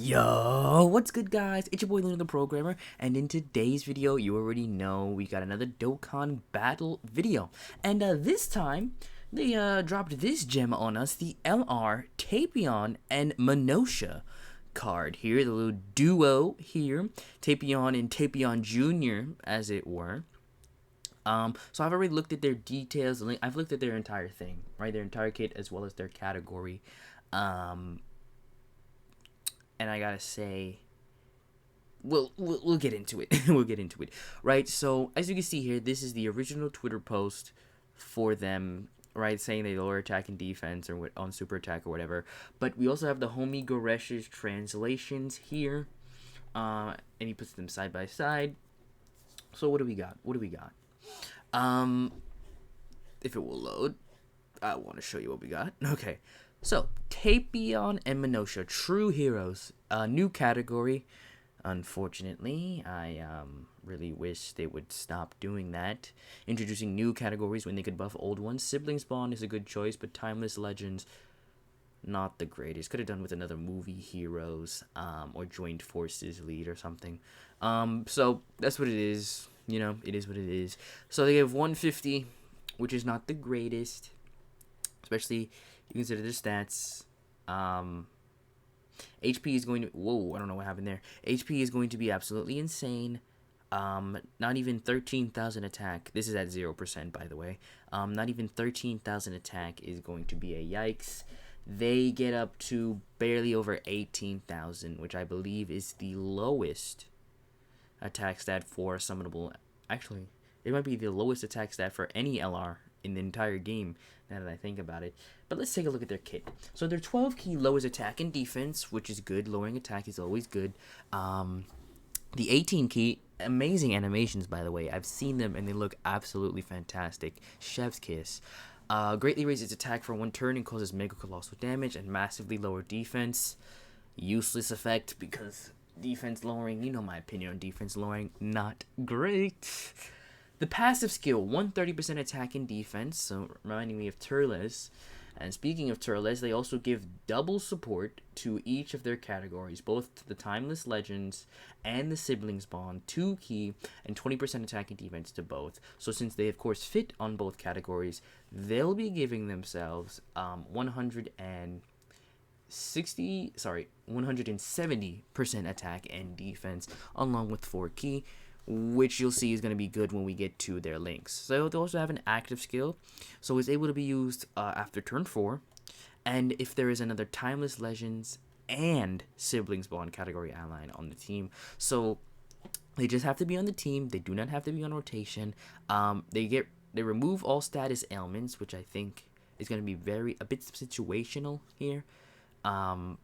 Yo, what's good guys? It's your boy Luna the Programmer, and in today's video, you already know we got another Dokkan battle video. And this time, they dropped this gem on us, the LR, TAPION, and MINOTIA card here, the little duo here, TAPION and TAPION Jr., as it were. So I've already looked at their details, I've looked at their entire thing, right? Their entire kit as well as their category. And I gotta say, we'll get into it. We'll get into it, right? So as you can see here, this is the original Twitter post for them, right? Saying they lower attack and defense or on super attack or whatever. But we also have the homie Goresh's translations here, and he puts them side by side. So what do we got? If it will load, I want to show you what we got. Okay. So, TAPION and MINOTIA, True Heroes, a new category. Unfortunately, I really wish they would stop doing that. Introducing new categories when they could buff old ones. Sibling Spawn is a good choice, but Timeless Legends, not the greatest. Could have done with another movie Heroes, or Joined Forces Lead or something. So, that's what it is. You know, it is what it is. So, they have 150, which is not the greatest. Especially, you consider their stats. HP is going to... Whoa, I don't know what happened there. HP is going to be absolutely insane. Not even 13,000 attack. This is at 0%, by the way. Not even 13,000 attack is going to be a yikes. They get up to barely over 18,000, which I believe is the lowest attack stat for a summonable... Actually, it might be the lowest attack stat for any LR in the entire game, now that I think about it. But let's take a look at their kit. So their 12 key lowers attack and defense, which is good. Lowering attack is always good. The 18 key, amazing animations, by the way. I've seen them and they look absolutely fantastic. Chef's kiss. Greatly raises attack for one turn and causes mega colossal damage and massively lower defense. Useless effect because defense lowering, you know my opinion on defense lowering, not great. The passive skill, 130% attack and defense, so reminding me of Turles. And speaking of Turles, they also give double support to each of their categories, both to the Timeless Legends and the Siblings Bond, 2 key, and 20% attack and defense to both. So since they, of course, fit on both categories, they'll be giving themselves 170% attack and defense, along with 4 key, which you'll see is going to be good when we get to their links. So they also have an active skill, so it's able to be used after turn 4, and if there is another Timeless Legends and Siblings Bond category ally on the team. So they just have to be on the team. They do not have to be on rotation. They remove all status ailments, which I think is going to be a bit situational here. But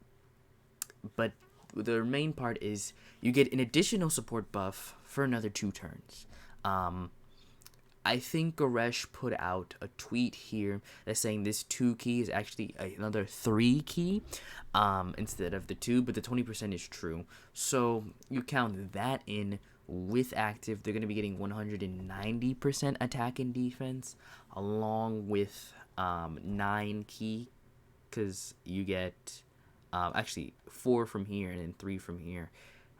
the main part is you get an additional support buff for another 2 turns. I think Goresh put out a tweet here that's saying this 2 key is actually another 3 key instead of the 2, but the 20% is true. So you count that in with active, they're going to be getting 190% attack and defense along with 9 key, because you get... actually 4 from here and then 3 from here.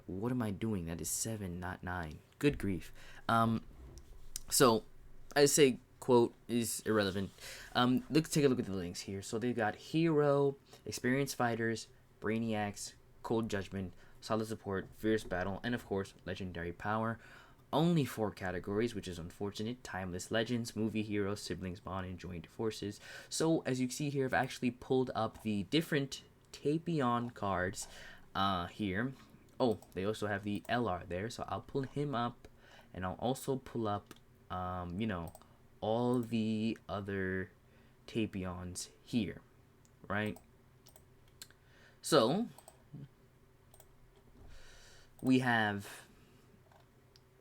What am I doing? That is 7, not 9. Good grief. So I say quote is irrelevant. Let's take a look at the links here. So they've got Hero, Experienced Fighters, Brainiacs, Cold Judgment, Solid Support, Fierce Battle, and of course Legendary Power. Only 4 categories, which is unfortunate. Timeless Legends, Movie Heroes, Siblings Bond, and Joined Forces. So as you see here, I've actually pulled up the different TAPION cards here. Oh, they also have the LR there, so I'll pull him up, and I'll also pull up all the other TAPIONs here, right? So we have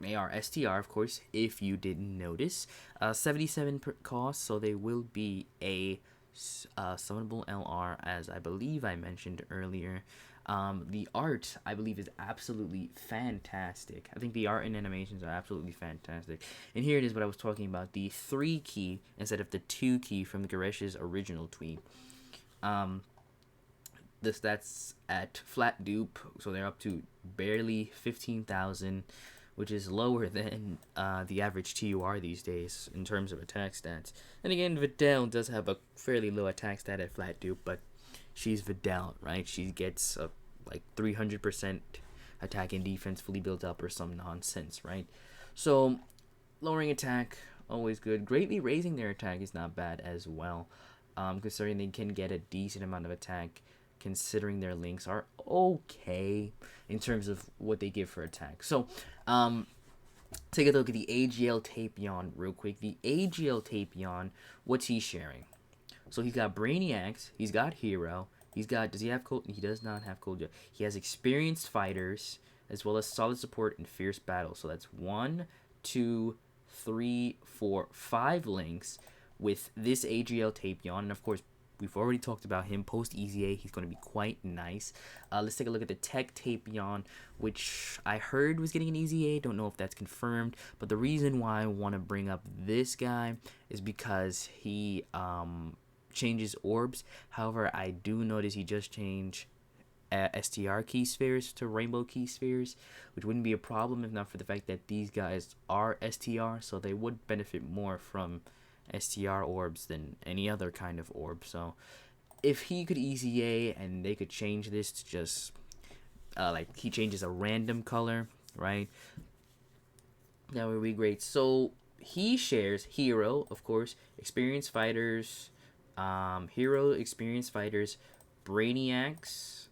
AR STR, of course, if you didn't notice. 77 per cost, so they will be a summonable LR, as I believe I mentioned earlier. The art, I believe, is absolutely fantastic. I think the art and animations are absolutely fantastic. And here it is what I was talking about, the 3 key instead of the 2 key from Goresh's original tweet. the stats at flat dupe, so they're up to barely 15,000, which is lower than the average TUR these days in terms of attack stats. And again, Videl does have a fairly low attack stat at flat dupe, but she's Videl, right? She gets like 300% attack and defense fully built up or some nonsense, right? So lowering attack, always good. Greatly raising their attack is not bad as well, considering they can get a decent amount of attack, considering their links are okay in terms of what they give for attack. So take a look at the AGL Tapion real quick. The AGL Tapion, what's he sharing? So he's got Brainiacs, he's got Hero, he's got, does he have cold? He does not have cold. He has experienced fighters, as well as solid support and fierce battle. So that's 1, 2, 3, 4, 5 links with this AGL Tapion. And of course, we've already talked about him post EZA. He's going to be quite nice. Let's take a look at the Tech Tapion, which I heard was getting an EZA. Don't know if that's confirmed, but the reason why I want to bring up this guy is because he changes orbs. However, I do notice he just changed STR key spheres to rainbow key spheres, which wouldn't be a problem if not for the fact that these guys are STR, so they would benefit more from STR orbs than any other kind of orb. So if he could EZA and they could change this to just like he changes a random color, right, that would be great. So he shares Hero, of course, experienced fighters, Hero, experienced fighters, Brainiacs,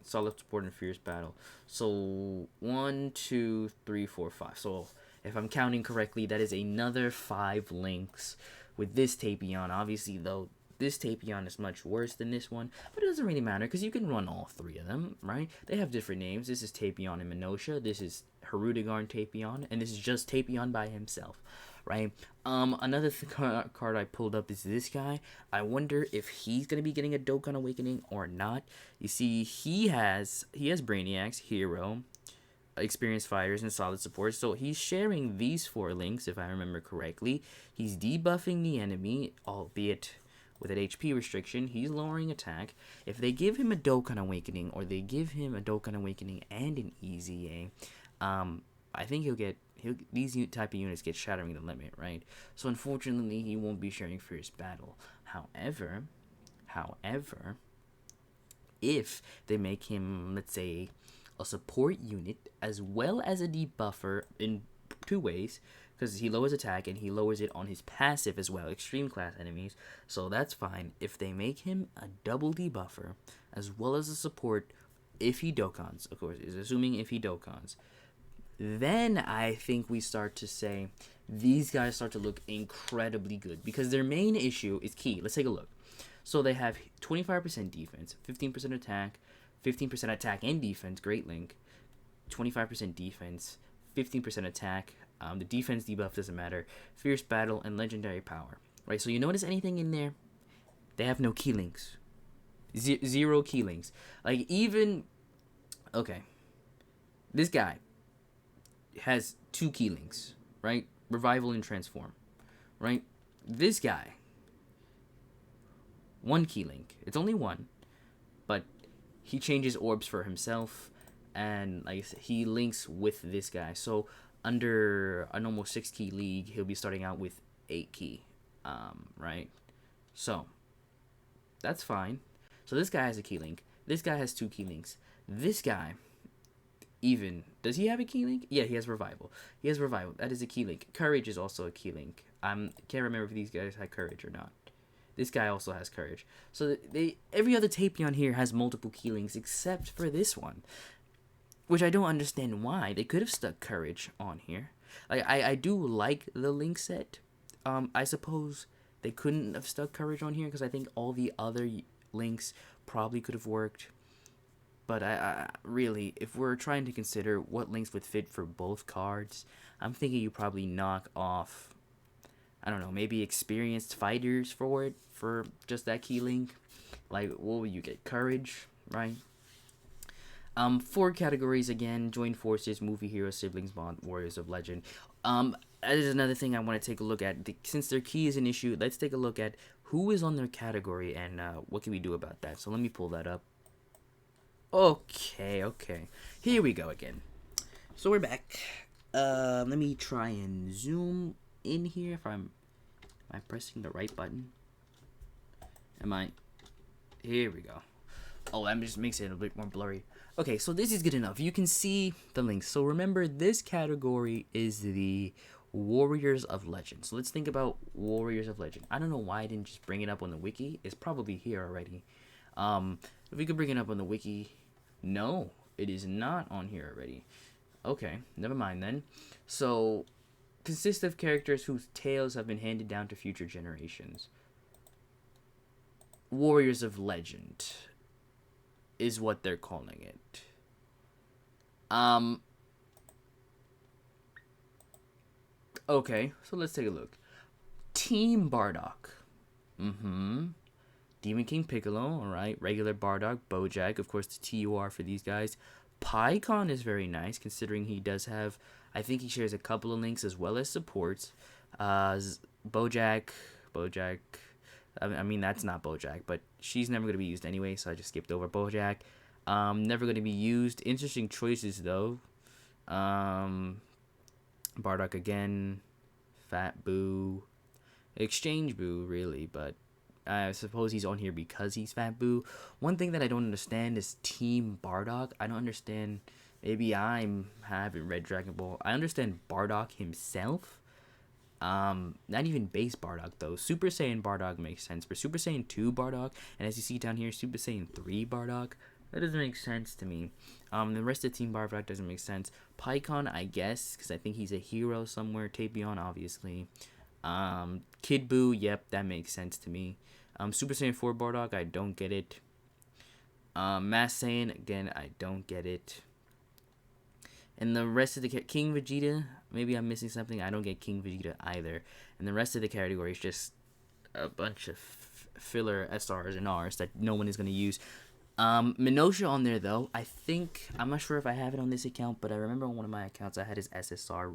solid support, and fierce battle. So 1, 2, 3, 4, 5. So if I'm counting correctly, that is another 5 links with this Tapion. Obviously, though, this Tapion is much worse than this one, but it doesn't really matter because you can run all 3 of them, right? They have different names. This is Tapion and MINOTIA. This is Harudegarn Tapion, and this is just Tapion by himself, right? Another card I pulled up is this guy. I wonder if he's gonna be getting a Dokkan Awakening or not. You see, he has Brainiacs, Hero, experienced fighters, and solid support. So he's sharing these 4 links, if I remember correctly. He's debuffing the enemy, albeit with an HP restriction. He's lowering attack. If they give him a Dokkan Awakening, or they give him a Dokkan Awakening and an EZA, I think these type of units get shattering the limit, right? So unfortunately, he won't be sharing fierce battle. However, if they make him, let's say, a support unit as well as a debuffer in 2 ways, because he lowers attack and he lowers it on his passive as well, extreme class enemies, so that's fine. If they make him a double debuffer as well as a support, if he Dokkans, of course, is assuming if he Dokkans, then I think we start to say these guys start to look incredibly good, because their main issue is key. Let's take a look. So they have 25% defense, 15% attack, 15% attack and defense, great link, 25% defense, 15% attack, the defense debuff doesn't matter, fierce battle, and legendary power, right? So you notice anything in there? They have no key links. 0 key links. Like, even, okay, this guy has 2 key links, right? Revival and transform, right? This guy, 1 key link. It's only 1, but he changes orbs for himself, and like I said, he links with this guy. So under a normal 6 key league, he'll be starting out with 8 key, right? So that's fine. So this guy has a key link. This guy has 2 key links. This guy, even, does he have a key link? Yeah, he has revival. He has revival. That is a key link. Courage is also a key link. Can't remember if these guys had courage or not. This guy also has courage. So every other Tapion here has multiple key links except for this one, which I don't understand why. They could have stuck courage on here. I do like the link set. I suppose they couldn't have stuck courage on here because I think all the other links probably could have worked. But I really, if we're trying to consider what links would fit for both cards, I'm thinking you probably knock off, I don't know, maybe experienced fighters for it, for just that key link. Like, what will you get? Courage, right? 4 categories again: join forces, movie heroes, siblings, bond, warriors of legend. That is another thing I want to take a look at. Since their key is an issue, let's take a look at who is on their category and what can we do about that. So let me pull that up. Okay. Here we go again. So we're back. Let me try and zoom in here. If am I pressing the right button? Am I? Here we go. Oh, that just makes it a bit more blurry. Okay, so this is good enough. You can see the links. So remember, this category is the Warriors of Legend. So let's think about Warriors of Legend. I don't know why I didn't just bring it up on the wiki. It's probably here already. If we could bring it up on the wiki. No, it is not on here already. Okay, never mind then. So, consists of characters whose tales have been handed down to future generations. Warriors of Legend is what they're calling it. Okay, so let's take a look. Team Bardock. Demon King Piccolo, alright. Regular Bardock, Bojack, of course the TUR for these guys. Pikkon is very nice, considering he does have, I think he shares a couple of links as well as supports. Bojack, I mean, that's not Bojack, but she's never going to be used anyway, so I just skipped over Bojack. Never going to be used. Interesting choices, though. Bardock again. Fat Boo. Exchange Boo, really, but I suppose he's on here because he's Fat Boo. One thing that I don't understand is Team Bardock. I don't understand. Maybe I haven't read Dragon Ball. I understand Bardock himself. Not even base Bardock though. Super Saiyan Bardock makes sense. For Super Saiyan 2 Bardock, and as you see down here, Super Saiyan 3 Bardock, that doesn't make sense to me. The rest of Team Bardock doesn't make sense. Pikkon, I guess, because I think he's a hero somewhere. Tapion, obviously. Kid Buu, yep, that makes sense to me. Super Saiyan 4 Bardock, I don't get it. Mass Saiyan, again, I don't get it. And the rest of the King Vegeta, maybe I'm missing something. I don't get King Vegeta either. And the rest of the category is just a bunch of filler SRs and Rs that no one is going to use. MINOTIA on there though. I think, I'm not sure if I have it on this account, but I remember on one of my accounts I had his SSR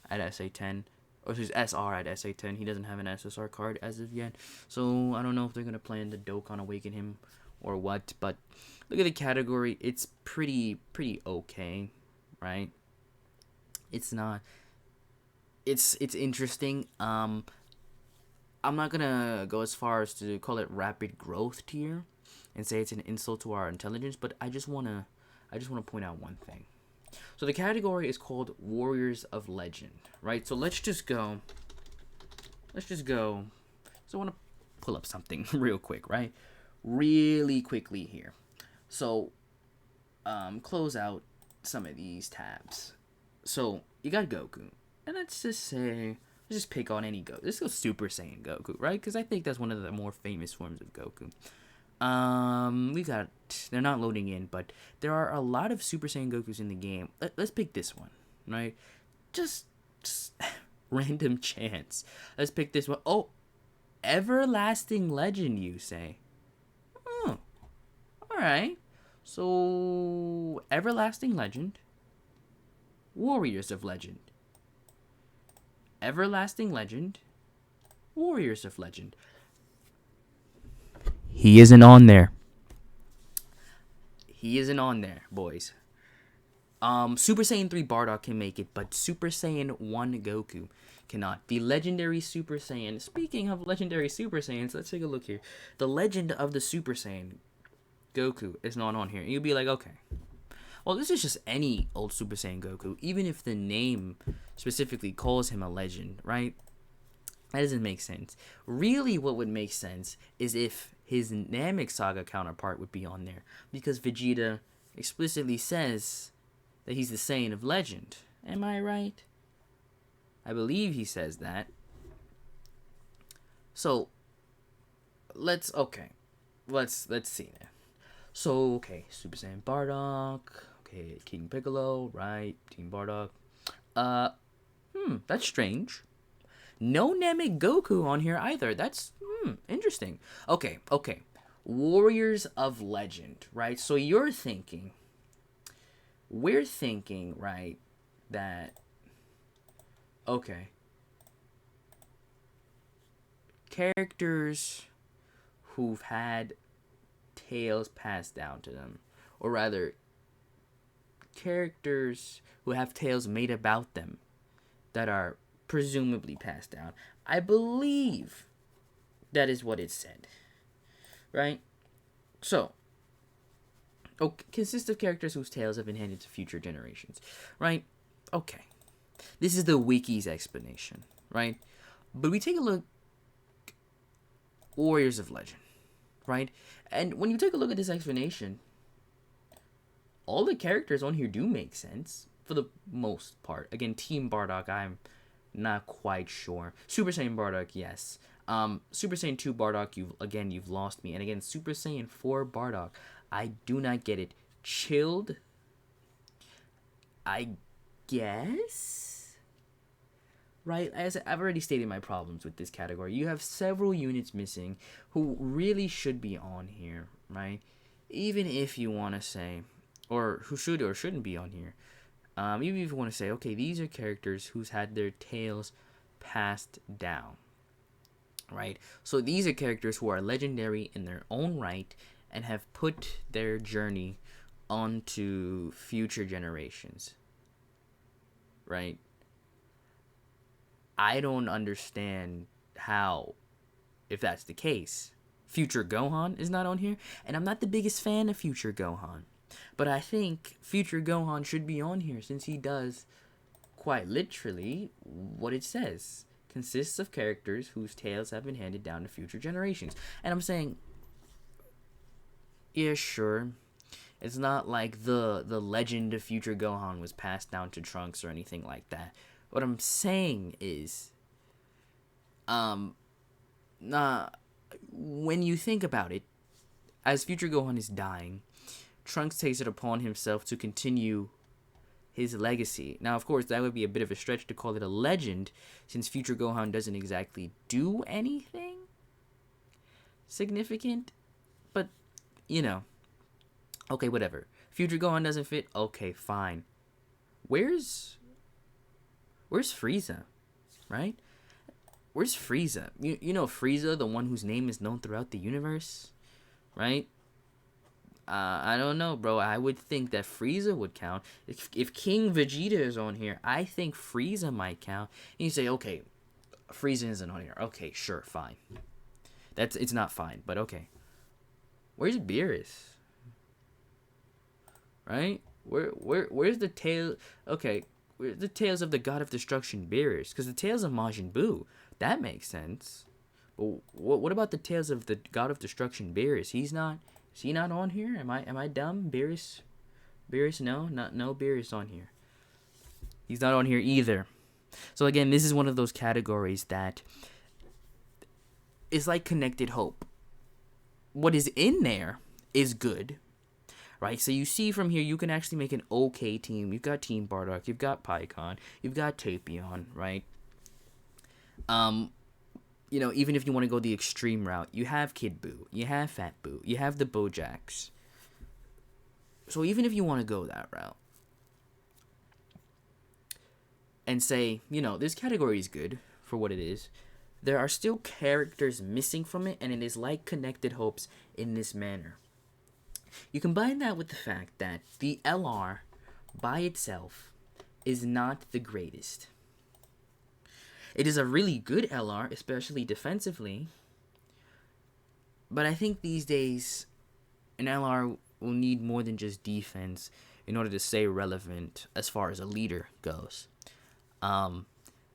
at SA10. Or his SR at SA10. He doesn't have an SSR card as of yet. So I don't know if they're going to plan to Dokkan Awaken him or what. But look at the category. It's pretty okay. Right? It's not. It's interesting. I'm not gonna go as far as to call it rapid growth tier, and say it's an insult to our intelligence. But I just wanna point out one thing. So the category is called Warriors of Legend, right? So let's just go. So I want to pull up something real quick, right? Really quickly here. So close out some of these tabs. So you got Goku, and let's just pick on any Goku. Let's go Super Saiyan Goku, right? Because I think that's one of the more famous forms of Goku. They're not loading in, but there are a lot of Super Saiyan Gokus in the game. Let's pick this one, right? Just random chance. Let's pick this one. Oh, Everlasting Legend, you say? Oh, alright. So, Everlasting Legend. Warriors of Legend. Everlasting Legend. Warriors of Legend. He isn't on there. He isn't on there, boys. Super Saiyan 3 Bardock can make it, but Super Saiyan 1 Goku cannot. The legendary Super Saiyan. Speaking of legendary Super Saiyans, let's take a look here. The legend of the Super Saiyan Goku is not on here. And you'll be like, okay. Well, this is just any old Super Saiyan Goku, even if the name specifically calls him a legend, right? That doesn't make sense. Really, what would make sense is if his Namek Saga counterpart would be on there, because Vegeta explicitly says that he's the Saiyan of Legend. Am I right? I believe he says that. So let's see now. So okay, Super Saiyan Bardock. Okay, King Piccolo, right? Team Bardock. That's strange. No Namek Goku on here either. That's interesting. Okay. Warriors of Legend, right? So we're thinking, right, that okay. Characters who've had tales passed down to them, or rather, characters who have tales made about them that are presumably passed down. I believe that is what it said, right? So, consists of characters whose tales have been handed to future generations, right? Okay, this is the wiki's explanation, right? But we take a look, Warriors of Legend, right? And when you take a look at this explanation, all the characters on here do make sense for the most part. Again, Team Bardock, I'm not quite sure. Super Saiyan Bardock, yes. Super Saiyan 2 Bardock, you've lost me. And again, Super Saiyan 4 Bardock, I do not get it. Chilled, I guess? Right? As I've already stated my problems with this category. You have several units missing who really should be on here, right? Even if you want to say, or who should or shouldn't be on here. Even if you want to say, okay, these are characters who's had their tales passed down, right? So these are characters who are legendary in their own right and have put their journey onto future generations, right? I don't understand how, if that's the case, Future Gohan is not on here. And I'm not the biggest fan of Future Gohan. But I think Future Gohan should be on here since he does, quite literally, what it says. Consists of characters whose tales have been handed down to future generations. And I'm saying, yeah, sure. It's not like the legend of Future Gohan was passed down to Trunks or anything like that. What I'm saying is, when you think about it, as Future Gohan is dying, Trunks takes it upon himself to continue his legacy. Now, of course, that would be a bit of a stretch to call it a legend, since Future Gohan doesn't exactly do anything significant. But, okay, whatever. Future Gohan doesn't fit? Okay, fine. Where's Frieza, right? Where's Frieza? You know Frieza, the one whose name is known throughout the universe, right? I don't know, bro. I would think that Frieza would count. If King Vegeta is on here, I think Frieza might count. And you say, okay, Frieza isn't on here. Okay, sure, fine. It's not fine, but okay. Where's Beerus? Right? Where's the tail? Okay, where's the tales of the God of Destruction Beerus? Because the tales of Majin Buu, that makes sense. But what about the tales of the God of Destruction Beerus? Is he not on here? Am I dumb? Beerus, no Beerus on here. He's not on here either. So again, this is one of those categories that is like Connected Hope. What is in there is good, right? So you see from here, you can actually make an okay team. You've got Team Bardock, you've got Pycon, you've got Tapion, right? Even if you want to go the extreme route, you have Kid Buu, you have Fat Buu, you have the Bojacks. So even if you want to go that route and say, this category is good for what it is, there are still characters missing from it, and it is like Connected Hopes in this manner. You combine that with the fact that the LR by itself is not the greatest. It is a really good LR, especially defensively. But I think these days, an LR will need more than just defense in order to stay relevant as far as a leader goes.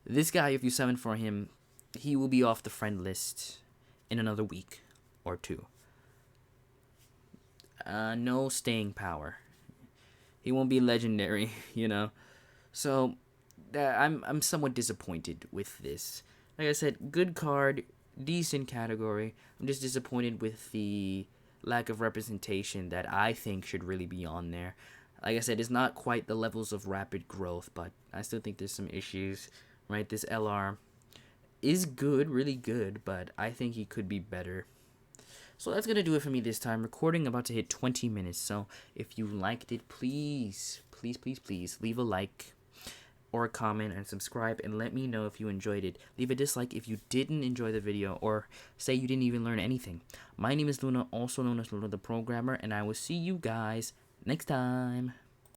This guy, if you summon for him, he will be off the friend list in another week or two. No staying power. He won't be legendary, So I'm somewhat disappointed with this. Like I said, good card, decent category. I'm just disappointed with the lack of representation that I think should really be on there. Like I said, it's not quite the levels of rapid growth, but I still think there's some issues, right? This LR is good, really good, but I think he could be better. So that's going to do it for me this time. Recording about to hit 20 minutes, so if you liked it, please leave a like or a comment and subscribe, and let me know if you enjoyed it. Leave a dislike if you didn't enjoy the video, or say you didn't even learn anything. My name is Luna, also known as Luna the Programmer, and I will see you guys next time.